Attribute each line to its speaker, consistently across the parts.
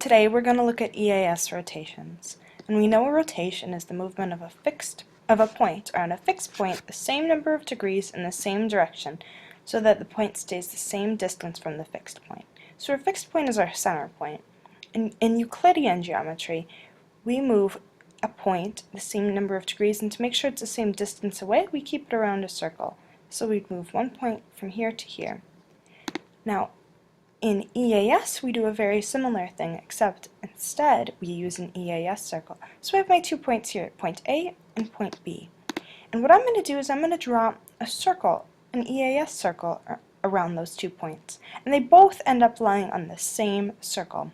Speaker 1: Today we're going to look at EAS rotations, and we know a rotation is the movement of a point around a fixed point the same number of degrees in the same direction so that the point stays the same distance from the fixed point. So our fixed point is our center point. In Euclidean geometry, we move a point the same number of degrees, and to make sure it's the same distance away, we keep it around a circle. So we'd move one point from here to here. Now, in EAS, we do a very similar thing, except instead we use an EAS circle. So I have my 2 points here, point A and point B. And what I'm going to do is I'm going to draw a circle, an EAS circle, around those 2 points. And they both end up lying on the same circle.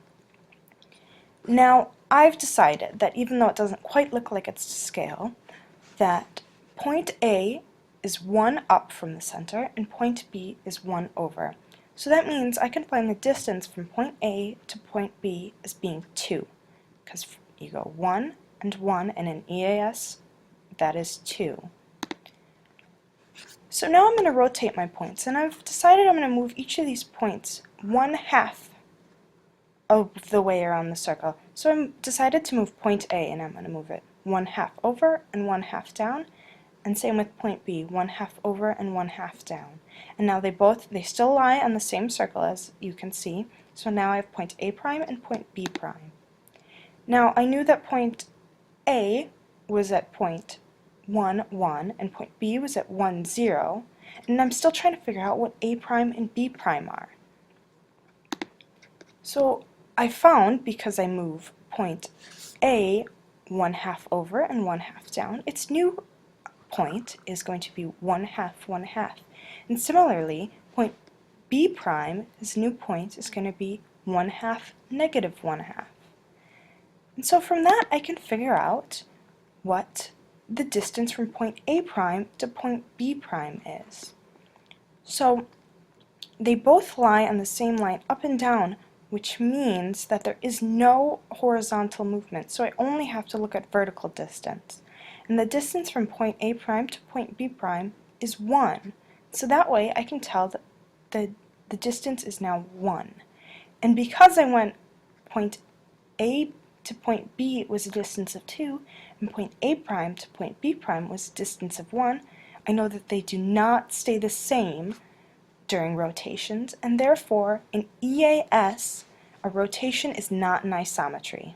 Speaker 1: Now, I've decided that even though it doesn't quite look like it's to scale, that point A is 1 up from the center and point B is 1 over. So that means I can find the distance from point A to point B as being 2, because you go 1 and 1, and in EAS that is 2. So now I'm going to rotate my points, and I've decided I'm going to move each of these points 1/2 of the way around the circle. So I've decided to move point A, and I'm going to move it 1/2 over and 1/2 down, and same with point B, 1/2 over and 1/2 down. And now they still lie on the same circle, as you can see. So now I have point A prime and point B prime. Now I knew that point A was at point 1, 1, and point B was at 1, 0, and I'm still trying to figure out what A prime and B prime are. So I found, because I move point A 1/2 over and 1/2 down, its new point is going to be 1/2, 1/2. And similarly, point B prime, his new point, is going to be 1/2, negative 1/2. And so from that I can figure out what the distance from point A prime to point B prime is. So they both lie on the same line up and down, which means that there is no horizontal movement, so I only have to look at vertical distance. And the distance from point A prime to point B prime is 1. So that way I can tell that the distance is now 1. And because I went point A to point B was a distance of 2, and point A prime to point B prime was a distance of 1, I know that they do not stay the same during rotations, and therefore in EAS, a rotation is not an isometry.